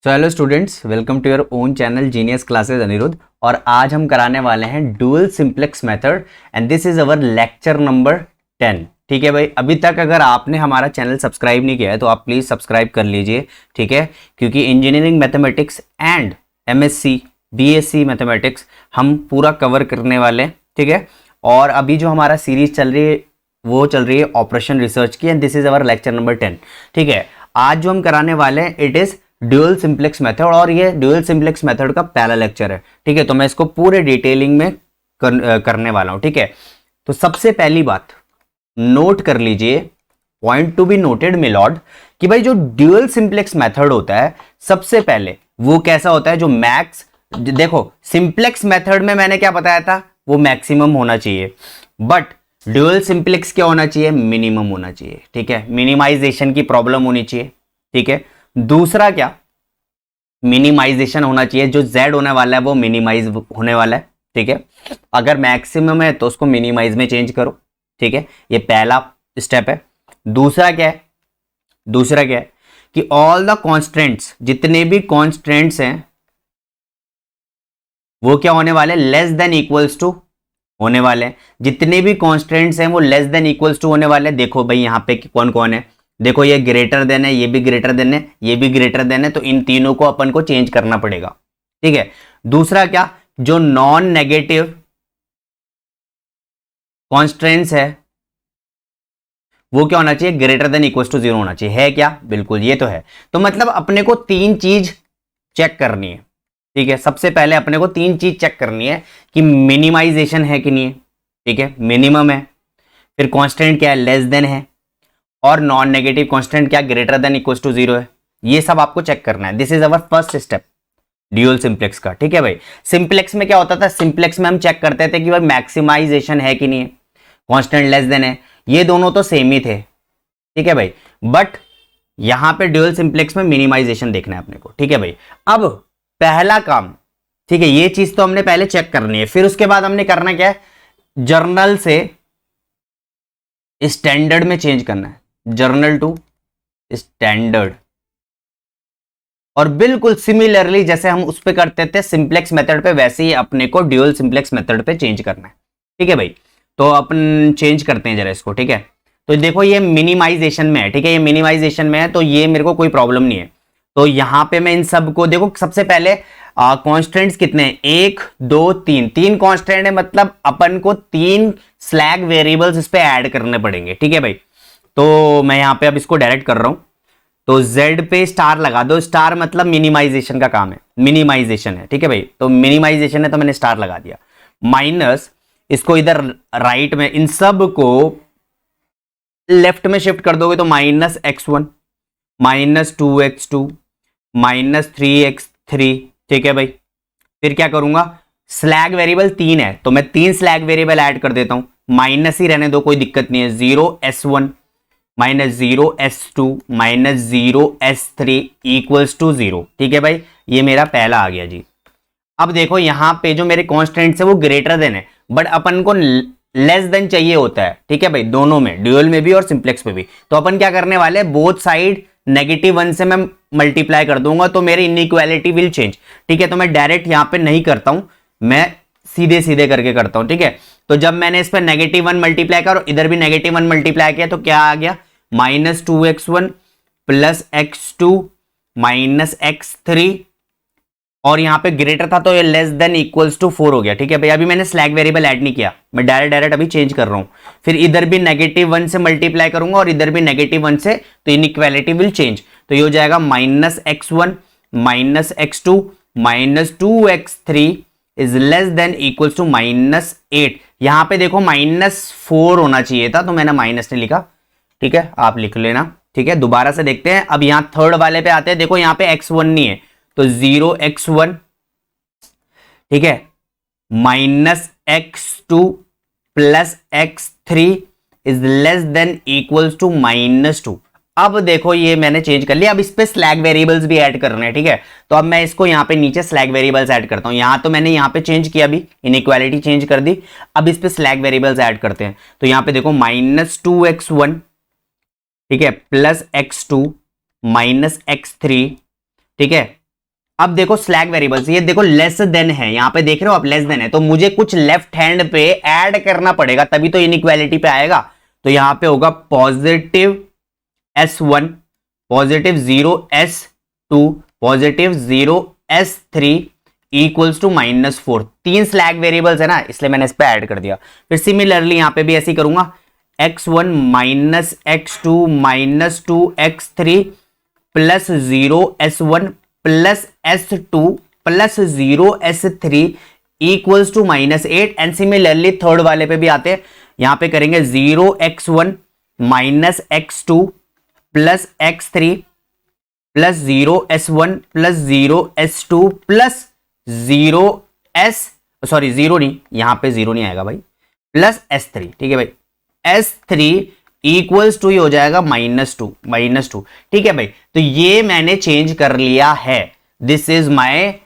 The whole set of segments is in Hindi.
So hello students, welcome to your own channel genius classes Anirudh. और आज हम कराने वाले हैं dual simplex method and this is our lecture number 10। ठीक है भाई, अभी तक अगर आपने हमारा चैनल सब्सक्राइब नहीं किया है तो आप प्लीज़ सब्सक्राइब कर लीजिए। ठीक है, क्योंकि engineering mathematics and MSc BSc mathematics हम पूरा कवर करने वाले हैं। ठीक है, और अभी जो हमारा सीरीज चल रही है वो चल रही है ऑपरेशन रिसर्च की and this is our lecture number 10। ठीक है, आज जो हम कराने वाले हैं it is dual simplex method और ये ड्यूअल सिंप्लेक्स मेथड का पहला लेक्चर है। ठीक है, तो मैं इसको पूरे डिटेलिंग में करने वाला हूं। ठीक है, तो सबसे पहली बात नोट कर लीजिए, point to be noted milord, कि भाई जो ड्यूअल सिंप्लेक्स मेथड होता है सबसे पहले वो कैसा होता है, जो मैक्स, देखो सिंप्लेक्स मेथड में मैंने क्या बताया था, वो मैक्सिमम होना चाहिए, बट ड्यूअल सिंप्लेक्स क्या होना चाहिए, मिनिमम होना चाहिए। ठीक है, मिनिमाइजेशन की प्रॉब्लम होनी चाहिए। ठीक है, दूसरा क्या, मिनिमाइजेशन होना चाहिए, जो z होने वाला है वो मिनिमाइज होने वाला है। ठीक है, अगर मैक्सिमम है तो उसको मिनिमाइज में चेंज करो। ठीक है, ये पहला स्टेप है। दूसरा क्या है, दूसरा क्या है कि ऑल द कॉन्स्टेंट्स, जितने भी कॉन्स्टेंट्स हैं वो क्या होने वाले, लेस देन इक्वल्स टू होने वाले हैं। जितने भी कॉन्स्टेंट्स हैं वो लेस देन इक्वल्स टू होने वाले हैं। देखो भाई यहाँ पे कौन कौन है, देखो ये ग्रेटर देन है, ये भी ग्रेटर देन है, ये भी ग्रेटर देन है, तो इन तीनों को अपन को चेंज करना पड़ेगा। ठीक है, दूसरा क्या, जो नॉन नेगेटिव कॉन्स्टेंट्स है वो क्या होना चाहिए, ग्रेटर देन इक्वल्स टू 0 होना चाहिए। है क्या, बिल्कुल ये तो है। तो मतलब अपने को तीन चीज चेक करनी है। ठीक है, सबसे पहले अपने को तीन चीज चेक करनी है कि मिनिमाइजेशन है कि नहीं है। ठीक है, मिनिमम है, फिर कांस्टेंट क्या है, लेस देन है, और नॉन नेगेटिव कांस्टेंट क्या, ग्रेटर देन इक्वल्स टू 0 है। ये सब आपको चेक करना है। This is our first step dual simplex का। ठीक है भाई, सिंप्लेक्स में क्या होता था, सिंप्लेक्स में हम चेक करते थे कि भाई मैक्सिमाइजेशन है कि नहीं है, कांस्टेंट लेस देन है, ये दोनों तो सेम ही थे। ठीक है भाई, बट यहां पे ड्यूअल सिंप्लेक्स में मिनिमाइजेशन देखना है अपने को। ठीक है भाई, अब पहला काम, ठीक है, ये चीज तो हमने पहले चेक करनी है, फिर उसके बाद हमने करना क्या है, जर्नल से स्टैंडर्ड में चेंज करना है, जर्नल टू स्टैंडर्ड। और बिल्कुल सिमिलरली जैसे हम उस पे करते थे सिंप्लेक्स मेथड पे, वैसे ही अपने को ड्यूअल सिंप्लेक्स मेथड पे चेंज करना है। ठीक है भाई, तो अपन चेंज करते हैं जरा इसको। ठीक है, तो देखो ये मिनिमाइजेशन में है। ठीक है, ये मिनिमाइजेशन में है तो ये मेरे को कोई प्रॉब्लम नहीं है। तो यहां पे मैं इन सब को देखो, सबसे पहले कॉन्स्टेंट्स कितने हैं, 1 2 3, तीन कॉन्स्टेंट है, मतलब अपन को तीन स्लैग वेरिएबल्स इस पे ऐड करने पड़ेंगे। ठीक है भाई, तो मैं यहां पे अब इसको डायरेक्ट कर रहा हूं, तो z पे स्टार लगा दो, स्टार मतलब मिनिमाइजेशन का काम है, मिनिमाइजेशन है। ठीक है भाई, तो मिनिमाइजेशन है तो मैंने स्टार लगा दिया, माइनस इसको इधर राइट में इन सब को लेफ्ट में शिफ्ट कर दोगे तो -x1 -2x2 -3x3। ठीक है भाई, फिर क्या करूंगा, स्लैग वेरिएबल 3 है तो मैं 3 स्लैग वेरिएबल ऐड कर देता हूं, माइनस ही रहने दो, कोई दिक्कत नहीं है, 0s1 -0s2 -0s3 equals to 0। ठीक है भाई, ये मेरा पहला आ गया जी। अब देखो यहां पे जो मेरे कॉन्स्टेंट्स है वो ग्रेटर देन है, बट अपन को लेस देन चाहिए होता है। ठीक है भाई, दोनों में, ड्यूअल में भी और सिंप्लेक्स में भी। तो अपन क्या करने वाले हैं, बोथ साइड -1 से मैं मल्टीप्लाई कर दूंगा तो मेरी इनइक्वालिटी विल चेंज। ठीक है, तो मैं डायरेक्ट यहां पे नहीं करता हूं, मैं सीधे सीधे करके करता हूं। ठीक है, तो जब मैंने इस पर -1 मल्टीप्लाई किया और इधर भी -1 मल्टीप्लाई किया तो क्या आ गया, -2x1 + x2 -x3, और यहां पे ग्रेटर था तो ये लेस देन इक्वल्स टू 4 हो गया। ठीक है भाई, अभी मैंने स्लैग वेरिएबल ऐड नहीं किया, मैं डायरेक्ट अभी चेंज कर रहा हूं। फिर इधर भी -1 से मल्टीप्लाई करूंगा और इधर भी -1 से, तो इनइक्वालिटी विल चेंज, तो ये हो जाएगा -x1 -x2 -2x3 is less than equals to -8। यहां पे देखो -4 होना चाहिए था तो मैंने माइनस नहीं लिखा। ठीक है, आप लिख लेना। ठीक है, दोबारा से देखते हैं। अब यहां थर्ड वाले पे आते हैं, देखो यहां पे x1 नहीं है तो 0x1, ठीक है, -x2 + x3 is less than equals to -2। अब देखो ये मैंने चेंज कर लिया, अब इस पे स्लैग वेरिएबल्स भी ऐड करने हैं। ठीक है, तो अब मैं इसको यहां पे नीचे स्लैग वेरिएबल्स ऐड करता हूं। यहां तो मैंने यहां पे चेंज किया, भी इनइक्वालिटी चेंज कर दी, अब इस पे स्लैग वेरिएबल्स ऐड करते हैं। तो यहां पे देखो -2x1, ठीक है, + x2 -x3, ठीक है, अब देखो स्लैग वेरिएबल्स, ये देखो लेस देन है, यहां पे देख रहे हो आप, लेस देन है, तो मुझे कुछ लेफ्ट हैंड पे ऐड करना पड़ेगा तभी तो इनइक्वालिटी पे आएगा। तो यहां पे होगा positive S1, positive 0S2, positive 0S3 equals to -4। 3 slack variables है ना, इसलिए मैंने इस पे ऐड कर दिया। फिर सिमिलरली यहां पे भी ऐसे ही करूंगा, x1 -x2 -2x3 plus 0S1 plus S2 plus 0S3 equals to -8। And similarly third वाले पे भी आते हैं, यहां पे करेंगे 0x1 -x2 plus x3 plus 0S1 plus 0S2 plus 0 नहीं, यहां पे 0 नहीं आएगा भाई, प्लस S3। ठीक है भाई, S3 इक्वल्स टू ही हो जाएगा -2। ठीक है भाई, तो ये मैंने चेंज कर लिया है। This is my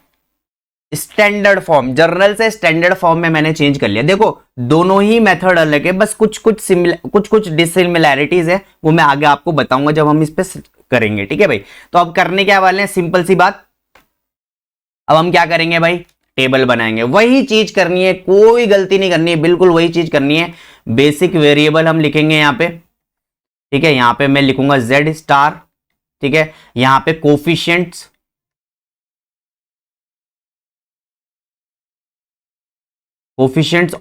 standard form, journal से स्टैंडर्ड फॉर्म में मैंने चेंज कर लिया। देखो दोनों ही मेथड अलग है, बस कुछ डिसिमिलैरिटीज है, वो मैं आगे आपको बताऊंगा जब हम इस पे करेंगे। ठीक है भाई, तो अब करने क्या वाले हैं, सिंपल सी बात, अब हम क्या करेंगे भाई, टेबल बनाएंगे। वही चीज करनी है, कोई गलती नहीं करनी है, बिल्कुल वही चीज करनी है। बेसिक वेरिएबल हम लिखेंगे यहां पे, ठीक है, यहां पे मैं लिखूंगा Z स्टार। ठीक है, यहां पे कोफिशिएंट्स,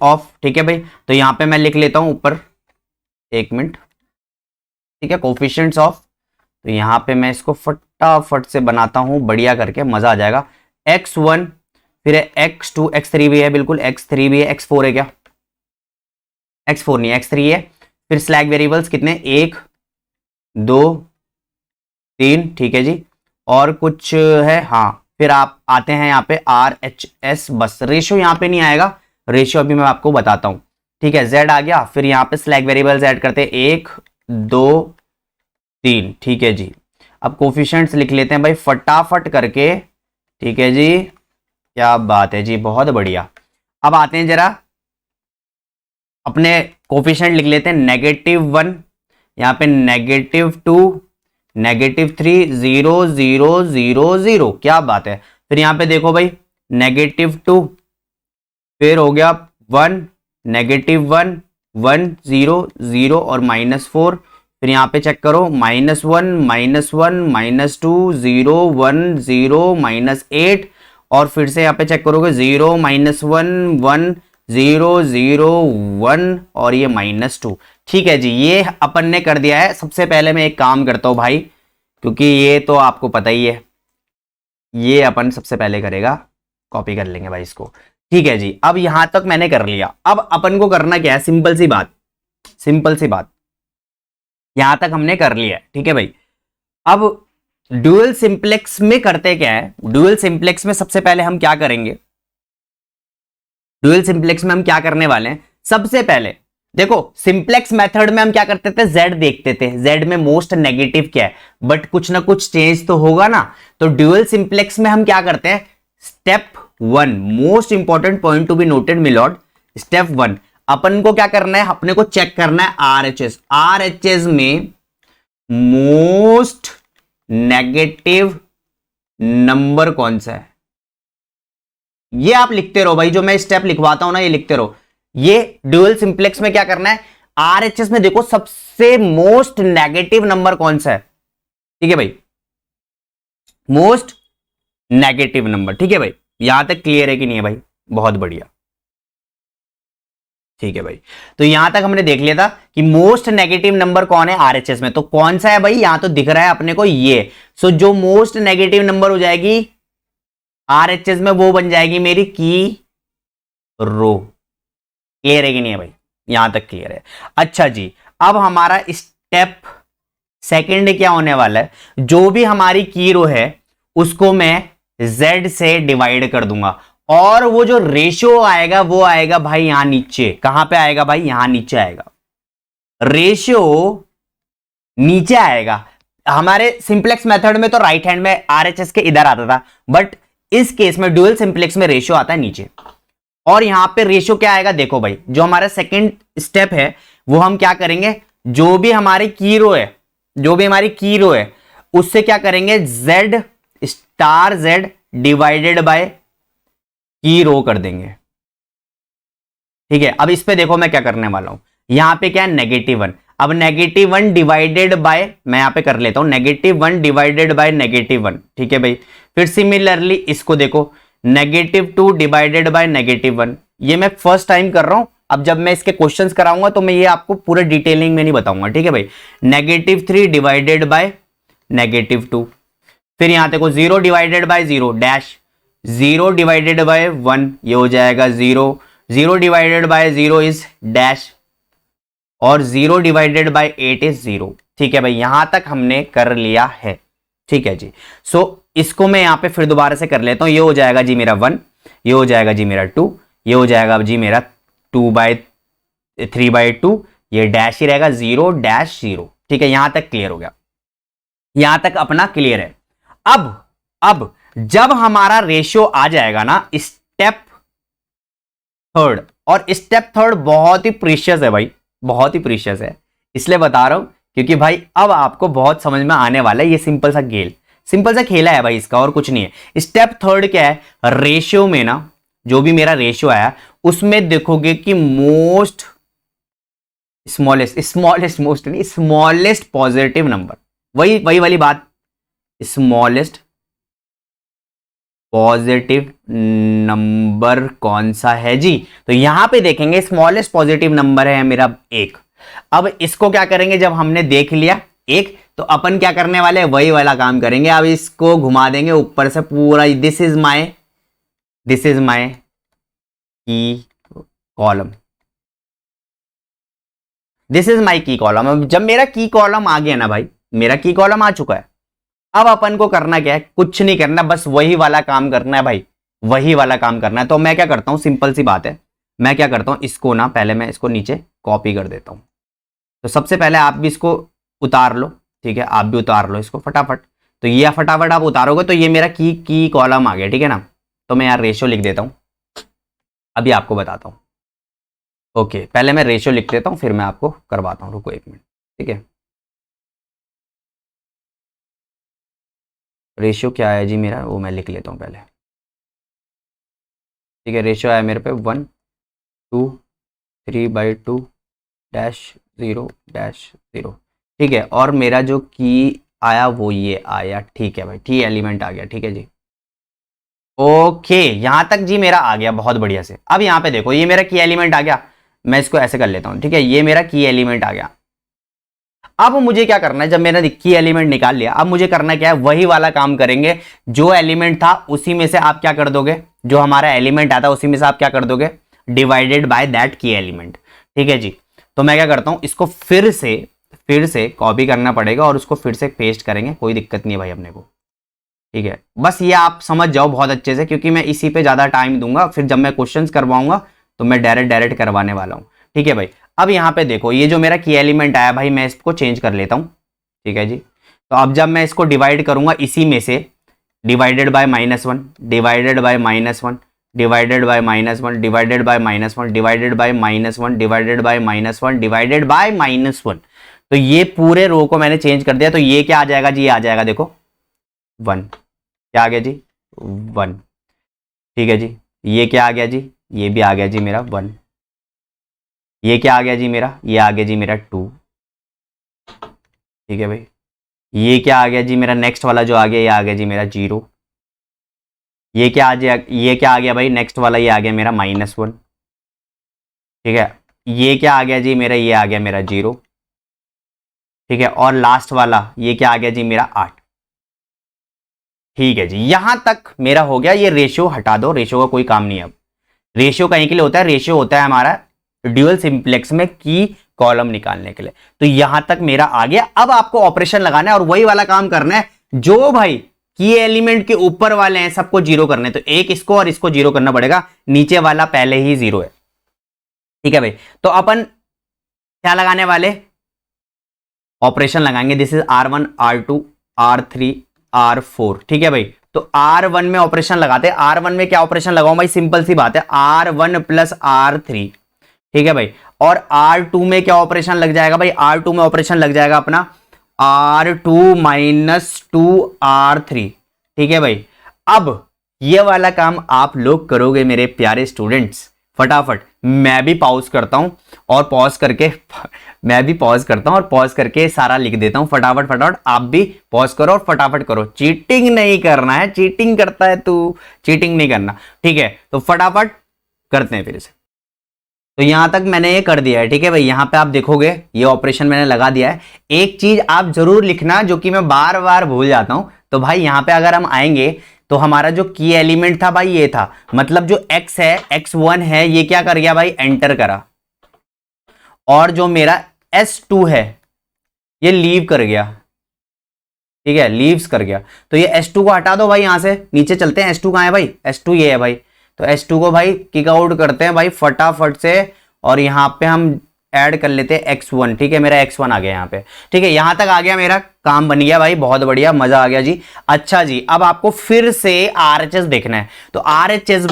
ऑफ, ठीक है भाई, तो यहां पे मैं लिख लेता हूं ऊपर, एक मिनट, ठीक है, कोफिशिएंट्स ऑफ, तो यहां पे मैं इसको फटाफट से बनाता हूं, बढ़िया करके, मजा आ जाएगा। x1, फिर x2, x3 भी है, बिल्कुल x3 भी है, x4 है क्या, x4 नहीं, x3 है। फिर स्लैग वेरिएबल्स कितने, 1 2 3, ठीक है जी, और कुछ है, हाँ, फिर आप आते हैं यहाँ पे RHS, बस रेशियो यहाँ पे नहीं आएगा, रेशियो अभी मैं आपको बताता हूँ। ठीक है, Z आ गया, फिर यहाँ पे स्लैग वेरिएबल्स ऐड करते हैं, 1 2 3, ठीक है जी। अब कोफिशिएंट्स लिख लेते हैं भाई फटाफट करके, ठीक है जी, क्या बात है जी, बहुत बढ़िया। अब आते हैं जरा अपने कोफिशिएंट लिख लेते हैं, -1, यहाँ पे -2, -3, 0 0 0 0, क्या बात है। फिर यहाँ पे देखो भाई -2, फिर हो गया 1, -1 1 0 0 और -4। फिर यहाँ पे चेक करो, -1 -1 -2 0 1 0 -8, और फिर से यहाँ पे चेक करोगे 0 -1 1 0 0 1 और ये -2। ठीक है जी, ये अपन ने कर दिया है। सबसे पहले मैं एक काम करता हूं भाई, क्योंकि ये तो आपको पता ही है, ये अपन सबसे पहले करेगा, कॉपी कर लेंगे भाई इसको। ठीक है जी, अब यहां तक मैंने कर लिया। अब अपन को करना क्या है, सिंपल सी बात, यहां तक हमने कर लिया है। ठीक है भाई, अब ड्यूअल सिंप्लेक्स में करते क्या है, ड्यूअल सिंप्लेक्स में सबसे पहले हम क्या करेंगे, ड्यूअल सिंप्लेक्स में हम क्या करने वाले हैं, सबसे पहले देखो सिंप्लेक्स मेथड में हम क्या करते थे, Z देखते थे, Z में मोस्ट नेगेटिव क्या है, बट कुछ ना कुछ चेंज तो होगा ना। तो ड्यूअल सिंप्लेक्स में हम क्या करते हैं, step 1, most important point to be noted milord, step 1 अपन को क्या करना है, अपने को चेक करना है RHS में मोस्ट नेगेटिव नंबर कौन सा है। ये आप लिखते रहो भाई, जो मैं स्टेप लिखवाता हूं ना, ये लिखते रहो। ये ड्यूअल सिंप्लेक्स में क्या करना है, RHS में देखो सबसे मोस्ट नेगेटिव नंबर कौन सा है। ठीक है भाई, मोस्ट नेगेटिव नंबर। ठीक है भाई, यहां तक क्लियर है कि नहीं है भाई, बहुत बढ़िया। ठीक है भाई, तो यहां तक हमने देख लिया था कि मोस्ट नेगेटिव नंबर कौन है RHS में, तो कौन सा है भाई, यहां तो दिख रहा है अपने को ये। सो जो मोस्ट नेगेटिव नंबर हो जाएगी RHS में, वो बन जाएगी मेरी की रो। क्लियर है कि नहीं है भाई, यहां तक क्लियर है। अच्छा जी, अब हमारा स्टेप सेकंड क्या होने वाला है, जो भी हमारी की रो है उसको मैं Z से डिवाइड कर दूंगा, और वो जो रेशियो आएगा वो आएगा भाई यहां नीचे। कहां पे आएगा भाई, यहां नीचे आएगा, रेशियो नीचे आएगा। हमारे सिंप्लेक्स मेथड में तो राइट हैंड में RHS के इधर आता था, बट इस केस में ड्यूअल सिंप्लेक्स में रेशियो आता है नीचे। और यहां पे रेशियो क्या आएगा, देखो भाई, जो हमारा सेकंड स्टेप है वो हम क्या करेंगे, जो भी हमारी की रो है उससे क्या करेंगे, Z star Z divided by की रो कर देंगे। ठीक है, अब इस पे देखो मैं क्या करने वाला हूं, यहां पे क्या है -1, अब -1 डिवाइडेड बाय, मैं यहां पे कर लेता हूं -1 डिवाइडेड बाय -1। ठीक है भाई, फिर सिमिलरली इसको देखो -2 डिवाइडेड बाय -1। ये मैं फर्स्ट टाइम कर रहा हूं, अब जब मैं इसके क्वेश्चंस कराऊंगा तो मैं ये आपको पूरे डिटेलिंग में नहीं बताऊंगा। ठीक है भाई, -3 डिवाइडेड बाय -2। फिर यहां देखो 0 divided by 0 dash, 0 divided by 1 ये हो जाएगा 0, 0 डिवाइडेड बाय 0 इज डैश, और 0 डिवाइडेड बाय 8 इज 0। ठीक है भाई, यहां तक हमने कर लिया है। ठीक है जी, सो इसको मैं यहां पे फिर दोबारा से कर लेता हूं। ये हो जाएगा जी मेरा 1, ये हो जाएगा जी मेरा 2, ये हो जाएगा जी मेरा 3/2, ये डैश ही रहेगा 0 डैश 0। ठीक है, यहां तक क्लियर हो गया, यहां तक अपना क्लियर है। अब जब हमारा रेशियो आ जाएगा ना स्टेप थर्ड, और स्टेप थर्ड बहुत ही प्रीशियस है भाई, बहुत ही प्रीशियस है, इसलिए बता रहा हूं क्योंकि भाई अब आपको बहुत समझ में आने वाला है। ये सिंपल सा खेला है भाई इसका, और कुछ नहीं है। स्टेप थर्ड क्या है, रेशियो में ना जो भी मेरा रेशियो आया उसमें देखोगे कि स्मॉलेस्ट पॉजिटिव नंबर, वही वाली बात, स्मॉलेस्ट पॉजिटिव नंबर कौन सा है जी, तो यहां पे देखेंगे स्मॉलेस्ट पॉजिटिव नंबर है मेरा 1। अब इसको क्या करेंगे, जब हमने देख लिया 1 तो अपन क्या करने वाले हैं, वही वाला काम करेंगे। अब इसको घुमा देंगे ऊपर से पूरा, दिस इज माय की कॉलम, दिस इज माय की कॉलम। अब जब मेरा की कॉलम आ गया ना भाई, मेरा की कॉलम आ चुका है, अब अपन को करना क्या है, कुछ नहीं करना, बस वही वाला काम करना है भाई, वही वाला काम करना है। तो मैं क्या करता हूं, सिंपल सी बात है, मैं क्या करता हूं, इसको ना पहले मैं इसको नीचे कॉपी कर देता हूं। तो सबसे पहले आप भी इसको उतार लो। ठीक है, आप भी उतार लो इसको फटाफट। तो ये फटाफट आप उतारोगे तो ये मेरा की कॉलम आ गया। ठीक है ना, तो मैं यार रेशियो लिख देता हूं, अभी आपको बताता हूं। ओके, पहले मैं रेशियो लिख देता हूं, फिर मैं आपको करवाता हूं, रुको 1 मिनट। ठीक है, रेशियो क्या है जी मेरा, वो मैं लिख लेता हूं पहले। ठीक है, रेशियो आया मेरे पे 1 2 3/2 डैश 0 डैश 0। ठीक है, और मेरा जो की आया वो ये आया। ठीक है भाई, की एलिमेंट आ गया। ठीक है जी, ओके, यहां तक जी मेरा आ गया, बहुत बढ़िया से। अब यहां पे देखो ये मेरा की एलिमेंट आ गया, मैं इसको ऐसे कर लेता हूं। ठीक है, ये मेरा की एलिमेंट आ गया। अब मुझे क्या करना है, जब मैंने की एलिमेंट निकाल लिया, अब मुझे करना क्या है, वही वाला काम करेंगे। जो एलिमेंट था उसी में से आप क्या कर दोगे, जो हमारा एलिमेंट आता उसी में से आप क्या कर दोगे, डिवाइडेड बाय दैट की एलिमेंट। ठीक है जी, तो मैं क्या करता हूं, इसको फिर से कॉपी करना पड़ेगा और उसको फिर से पेस्ट करेंगे, कोई दिक्कत नहीं है भाई अपने को। ठीक है, बस ये आप समझ जाओ बहुत अच्छे से, क्योंकि मैं इसी पे ज्यादा टाइम दूंगा, फिर जब मैं क्वेश्चंस करवाऊंगा तो मैं डायरेक्ट करवाने वाला हूं। ठीक है भाई, अब यहां पे देखो ये जो मेरा की एलिमेंट आया भाई, मैं इसको चेंज कर लेता हूं। ठीक है जी, तो अब जब मैं इसको डिवाइड करूंगा इसी में से, divided by -1 divided by -1 divided by -1 divided by -1 divided by -1 divided by -1 divided by -1, तो ये पूरे रो को मैंने चेंज कर दिया। तो ये क्या आ जाएगा जी, आ जाएगा देखो 1, क्या आ गया जी 1। ठीक है जी, ये क्या आ गया जी, ये भी आ गया जी मेरा 1। ये क्या आ गया जी मेरा, ये आ गया जी मेरा 2। ठीक है भाई, ये क्या आ गया जी मेरा, नेक्स्ट वाला जो आ गया, ये आ गया जी मेरा 0। ये क्या आ गया भाई, नेक्स्ट वाला ये आ गया मेरा -1। ठीक है, ये क्या आ गया जी मेरा, ये आ गया मेरा 0। ठीक है, और लास्ट वाला ये क्या आ गया जी मेरा 8। ठीक है जी, यहां तक मेरा हो गया। ये रेशियो हटा दो, रेशियो का कोई काम नहीं है। अब रेशियो कहीं के लिए होता है, रेशियो होता है हमारा ड्यूअल सिंप्लेक्स में की कॉलम निकालने के लिए। तो यहां तक मेरा आ गया। अब आपको ऑपरेशन लगाना है और वही वाला काम करना है जो भाई की एलिमेंट के ऊपर वाले हैं सबको 0 करने। तो एक इसको और इसको 0 करना पड़ेगा, नीचे वाला पहले ही 0 है। ठीक है भाई, तो अपन क्या लगाने वाले, ऑपरेशन लगाएंगे। This is R1 R2 R3 R4। ठीक है भाई, तो R1 में ऑपरेशन लगाते हैं। R1 में क्या ऑपरेशन लगाऊं भाई, सिंपल सी बात है, R1 प्लस R3। ठीक है भाई, और R2 में क्या ऑपरेशन लग जाएगा भाई, R2 में ऑपरेशन लग जाएगा अपना R2 - 2 R3। ठीक है भाई, अब ये वाला काम आप लोग करोगे मेरे प्यारे स्टूडेंट्स फटाफट। मैं भी पॉज करता हूं और पॉज करके सारा लिख देता हूं फटाफट फटाफट। आप भी पॉज करो और फटाफट करो, चीटिंग नहीं करना है। चीटिंग करता है तू, चीटिंग नहीं करना, ठीक है। तो फटाफट करते हैं फिर से। तो यहां तक मैंने ये कर दिया है, ठीक है भाई। यहां पे आप देखोगे ये ऑपरेशन मैंने लगा दिया है। एक चीज आप जरूर लिखना जो कि मैं बार बार भूल जाता हूं। तो भाई यहां पे अगर हम आएंगे तो हमारा जो की एलिमेंट था भाई ये था, मतलब जो x है x1 है ये क्या कर गया भाई, एंटर करा। और जो मेरा s2 है ये लीव कर गया, ठीक है, लीव्स कर गया। तो ये s2 को हटा दो भाई, यहां से नीचे चलते हैं। s2 कहां है भाई, s2 ये है भाई। तो s2 को भाई किक आउट करते हैं भाई फटाफट से, और यहां पे हम ऐड कर लेते हैं x1, ठीक है। मेरा x1 आ गया यहाँ पे, ठीक है। यहां तक आ गया, मेरा काम बन गया भाई, बहुत बढ़िया, मजा आ गया जी। अच्छा जी, अब आपको फिर से RHS देखना है। तो RHS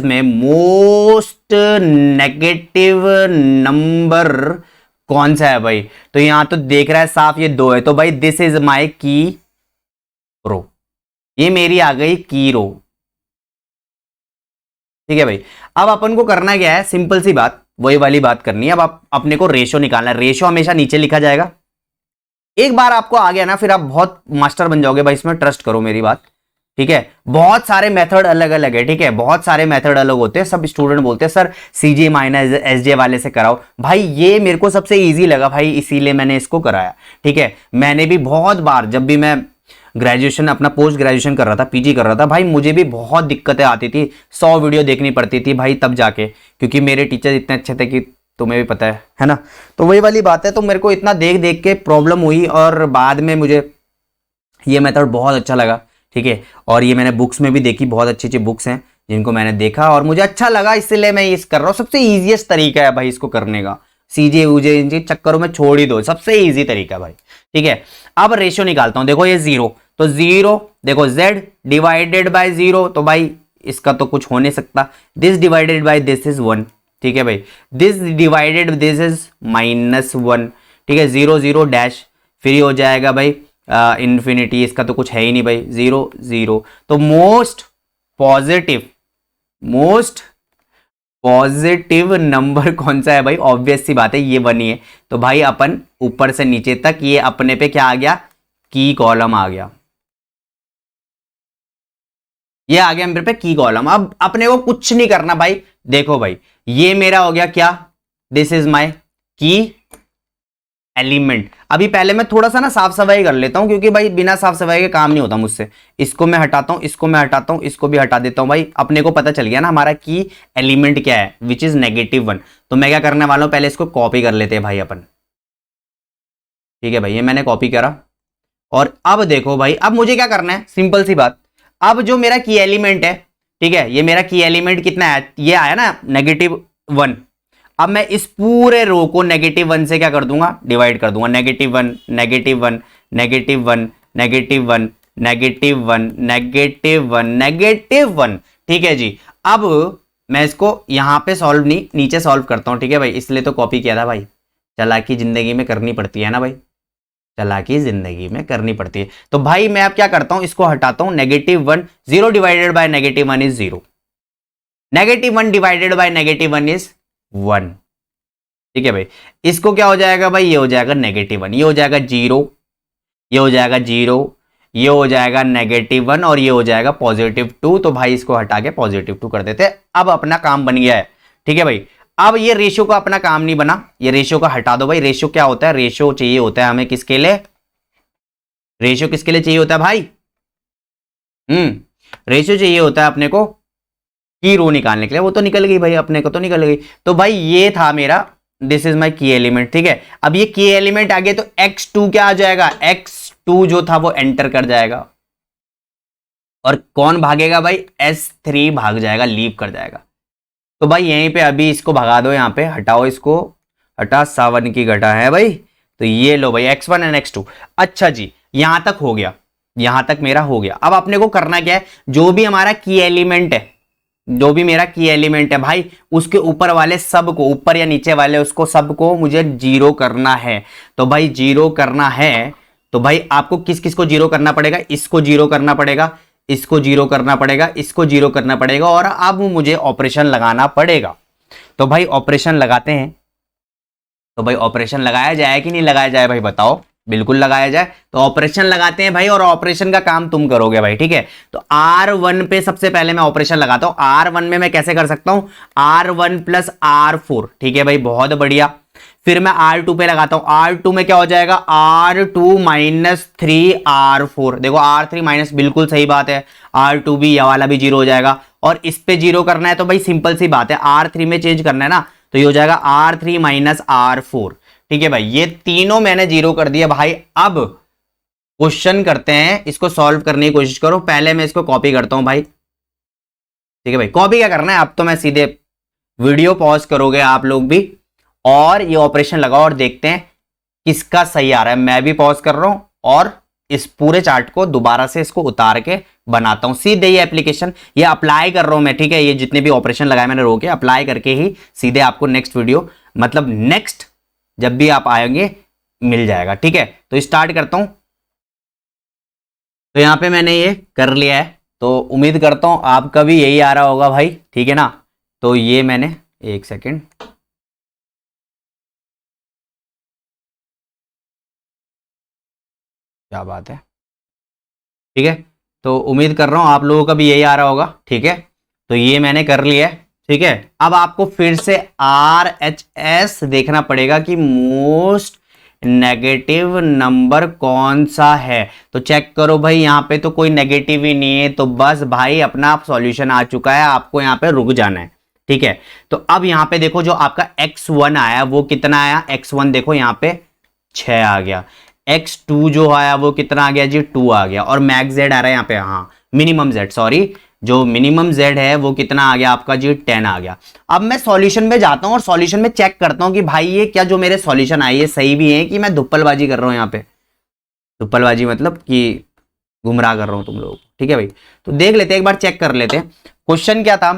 में मोस्ट नेगेटिव नंबर कौन सा है भाई। तो यहां तो देख रहा है साफ ये 2 है। तो भाई दिस इज माई की रो, ये मेरी आ गई की रो, ठीक है भाई। अब अपन को करना क्या है, सिंपल सी बात, वही वाली बात करनी है। अब आप अपने को रेशो निकालना है। रेशो हमेशा नीचे लिखा जाएगा। एक बार आपको आ गया ना, फिर आप बहुत मास्टर बन जाओगे भाई, इसमें ट्रस्ट करो मेरी बात, ठीक है। बहुत सारे मेथड अलग अलग है, ठीक है, बहुत सारे मेथड अलग होते हैं। सब स्टूडेंट बोलते हैं सर सीजे माइनस एसजे वाले से कराओ। भाई ये मेरे को सबसे इजी लगा भाई, इसीलिए मैंने इसको कराया, ठीक है। मैंने भी बहुत बार, जब भी मैं ग्रेजुएशन अपना पोस्ट ग्रेजुएशन कर रहा था, पीजी कर रहा था भाई, मुझे भी बहुत दिक्कतें आती थी। 100 वीडियो देखनी पड़ती थी भाई तब जाके, क्योंकि मेरे टीचर इतने अच्छे थे कि तुम्हें भी पता है ना। तो वही वाली बात है। तो मेरे को इतना देख देख के प्रॉब्लम हुई, और बाद में मुझे ये मेथड बहुत अच्छा लगा, ठीक है। और ये मैंने बुक्स में भी देखी, बहुत अच्छी अच्छी बुक्स हैं जिनको मैंने देखा और मुझे अच्छा लगा, इसलिए मैं इस कर रहा हूँ। सबसे ईजिएस्ट तरीका है भाई इसको करने का। सीजे उजे इन चक्करों में छोड़ ही दो, सबसे इजी तरीका भाई, ठीक है। अब रेशियो निकालता हूं, देखो ये 0, तो 0 देखो z डिवाइडेड बाय 0, तो भाई इसका तो कुछ हो नहीं सकता। This divided by this is 1, ठीक है भाई। दिस डिवाइडेड दिस इज -1, ठीक है। 0 0 डैश, फिर हो जाएगा भाई इन्फिनिटी, इसका तो कुछ है ही नहीं भाई, 0 0। तो मोस्ट पॉजिटिव नंबर कौन सा है भाई, ऑब्वियस सी बात है ये 1 ही है। तो भाई अपन ऊपर से नीचे तक ये अपने पे क्या आ गया, की कॉलम आ गया, ये आ गया मेरे पे की कॉलम। अब अपने को कुछ नहीं करना भाई, देखो भाई ये मेरा हो गया क्या, दिस इज माय की एलिमेंट। अभी पहले मैं थोड़ा सा ना साफ सफाई कर लेता हूं, क्योंकि भाई बिना साफ सफाई के काम नहीं होता मुझसे। इसको मैं हटाता हूं, इसको मैं हटाता हूं, इसको भी हटा देता हूं भाई। अपने को पता चल गया ना हमारा की एलिमेंट क्या है, विच इज -1। तो मैं क्या करने वाला हूं, पहले इसको कॉपी कर लेते हैं भाई अपन, ठीक है भाई। ये मैंने कॉपी करा, और अब देखो भाई, अब मुझे क्या करना है, सिंपल सी बात। अब जो मेरा की एलिमेंट है, ठीक है, ये मेरा की एलिमेंट कितना है, ये आया ना -1। अब मैं इस पूरे रो को -1 से क्या कर दूंगा, डिवाइड कर दूंगा। -1 -1 -1 -1 -1, ठीक है जी। अब मैं इसको यहां पे सॉल्व नहीं, नीचे सॉल्व करता हूं, ठीक है भाई। इसलिए तो कॉपी किया था भाई, चालाकी जिंदगी में करनी पड़ती है ना भाई, चालाकी जिंदगी में करनी पड़ती है। तो भाई मैं अब क्या करता हूं, इसको हटाता हूं। -1, 0 divided by -1 is 0, -1 divided by -1 is 1, ठीक है भाई। इसको क्या हो जाएगा भाई, ये हो जाएगा -1, ये हो जाएगा 0, ये हो जाएगा 0, ये हो जाएगा -1, और ये हो जाएगा +2। तो भाई इसको हटा के +2 कर देते हैं। अब अपना काम बन गया है, ठीक है भाई। अब ये रेशियो का अपना काम नहीं बना, ये रेशियो का हटा दो भाई। रेशियो क्या होता है, रेशियो चाहिए होता है हमें किसके लिए, रेशियो किसके लिए चाहिए होता है भाई, रेशियो चाहिए होता है अपने को की रो निकालने के लिए। वो तो निकल गई भाई, अपने को तो निकल गई। तो भाई ये था मेरा, दिस इज माई की एलिमेंट, ठीक है। अब ये की एलिमेंट आ गया, तो x2 क्या आ जाएगा, x2 जो था वो एंटर कर जाएगा, और कौन भागेगा भाई, s3 भाग जाएगा, लीव कर जाएगा। तो भाई यहीं पे अभी इसको भगा दो, यहां पे हटाओ, इसको हटा, 7 की घटा है भाई। तो ये लो भाई x1 एंड x2। अच्छा जी, यहां तक हो गया, यहां तक मेरा हो गया। अब अपने को करना क्या है, जो भी हमारा की एलिमेंट है, जो भी मेरा की एलिमेंट है भाई, उसके ऊपर वाले सब को, ऊपर या नीचे वाले उसको सबको मुझे 0 करना है। तो भाई 0 करना है, तो भाई आपको किस किस को 0 करना पड़ेगा, इसको 0 करना पड़ेगा, इसको जीरो करना पड़ेगा, इसको जीरो करना पड़ेगा, और अब मुझे ऑपरेशन लगाना पड़ेगा। तो भाई ऑपरेशन लगाते हैं। तो भाई ऑपरेशन लगाया जाए कि नहीं लगाया जाए भाई बताओ? बिल्कुल लगाया जाए। तो ऑपरेशन लगाते हैं भाई, और ऑपरेशन का काम तुम करोगे भाई, ठीक है। तो R1 पे सबसे पहले मैं ऑपरेशन लगाता हूं। R1 में मैं कैसे कर सकता हूं? R1 प्लस R4, ठीक है भाई, बहुत बढ़िया। फिर मैं R2 पे लगाता हूं। R2 में क्या हो जाएगा? R2 minus 3R4। देखो R3 माइनस, बिल्कुल सही बात है, R2 भी, यह वाला भी जीरो हो जाएगा। और इस पे जीरो करना है तो भाई सिंपल सी बात है, R3 में चेंज करना है ना, तो ये हो जाएगा R3 माइनस R4, ठीक है भाई। ये तीनों मैंने जीरो कर दिया भाई। अब क्वेश्चन करते हैं, इसको सॉल्व करने की कोशिश करो। पहले मैं इसको कॉपी करता हूं भाई, ठीक है भाई। कॉपी क्या करना है, अब तो मैं सीधे, वीडियो पॉज करोगे आप लोग भी, और ये ऑपरेशन लगाओ और देखते हैं किसका सही आ रहा है। मैं भी पॉज कर रहा हूं और इस पूरे चार्ट को दोबारा से इसको उतार के बनाता हूं। सीधे ये एप्लीकेशन ये अप्लाई कर रहा हूं मैं, ठीक है। ये जितने भी ऑपरेशन लगाए मैंने रो के अप्लाई करके ही सीधे आपको नेक्स्ट वीडियो, मतलब नेक्स्ट जब भी आप आएंगे मिल जाएगा, ठीक है। तो स्टार्ट करता हूं। तो यहां पे मैंने ये कर लिया है, तो उम्मीद करता हूं आपका भी यही आ रहा होगा भाई, ठीक है ना। तो ये मैंने, एक सेकेंड, क्या बात है, ठीक है। तो उम्मीद कर रहा हूं आप लोगों का भी यही आ रहा होगा, ठीक है। तो ये मैंने कर लिया है, ठीक है। अब आपको फिर से RHS देखना पड़ेगा कि मोस्ट नेगेटिव नंबर कौन सा है। तो चेक करो भाई, यहां पे तो कोई नेगेटिव ही नहीं है, तो बस भाई अपना सॉल्यूशन आ चुका है, आपको यहां पे रुक जाना है, ठीक है। तो अब यहां पे देखो, जो आपका X1 आया वो कितना आया? X1 देखो यहां पे 6 आ गया। X2 जो आया वो कितना आ गया जी? 2 आ गया। और मैक्स Z आ रहा है यहाँ पे, हाँ मिनिमम Z, सॉरी, जो मिनिमम Z है वो कितना आ गया आपका जी? 10 आ गया। अब मैं सॉल्यूशन में जाता हूं और सॉल्यूशन में चेक करता हूं कि भाई ये क्या जो मेरे सॉल्यूशन आए ये सही भी है कि मैं धुप्पलबाजी कर रहा हूं। यहाँ पे धुप्पलबाजी मतलब कि गुमराह कर रहा हूं तुम लोग, ठीक है भाई। तो देख लेते हैं, एक बार चेक कर लेते हैं। क्वेश्चन क्या था?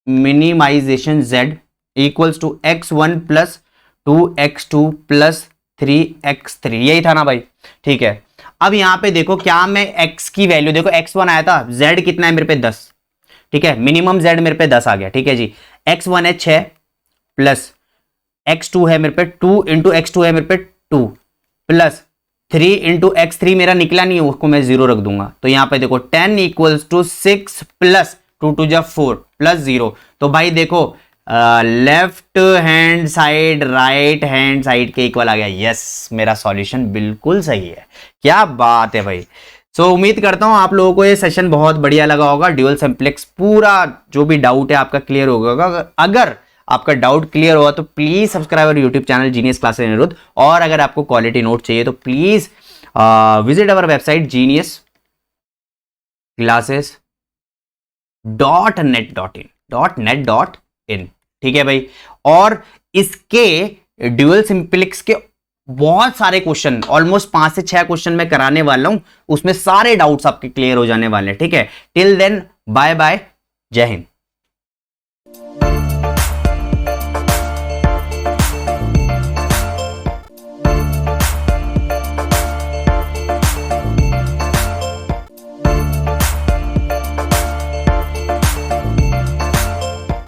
Minimization Z equals to X1 plus 2X2 plus 3X3, यही था ना भाई, ठीक है। अब यहां पे देखो, क्या मैं x की वैल्यू, देखो X1 आया था, Z कितना है मेरे पे? 10, ठीक है। मिनिमम Z मेरे पे 10 आ गया, ठीक है जी। X1 है 6 प्लस X2 है मेरे पे 2 इंटू X2 है मेरे पे 2 प्लस 3 इंटू X3 मेरा निकला नहीं है, उसको मैं 0 रख दूंगा। तो यहां पे देखो 10 इक्वल्स टू 6 प्लस 2 टू जा 4 प्लस 0। तो भाई देखो left hand side right hand side के इक्वल आ गया। यस, मेरा सॉल्यूशन बिल्कुल सही है, क्या बात है भाई। सो उम्मीद करता हूं आप लोगों को ये सेशन बहुत बढ़िया लगा होगा। ड्यूल सिंप्लेक्स पूरा जो भी डाउट है आपका क्लियर होगा। अगर आपका डाउट क्लियर हुआ तो please subscribe our YouTube channel genius classes Anirudh. और अगर आपको क्वालिटी नोट चाहिए तो please visit our website genius classes .net.in, ठीक है भाई। और इसके ड्यूल सिंप्लेक्स के बहुत सारे क्वेश्चन, ऑलमोस्ट 5 से 6 क्वेश्चन मैं कराने वाला हूं, उसमें सारे डाउट्स आपके क्लियर हो जाने वाले हैं, ठीक है। टिल देन बाय बाय, जय हिंद।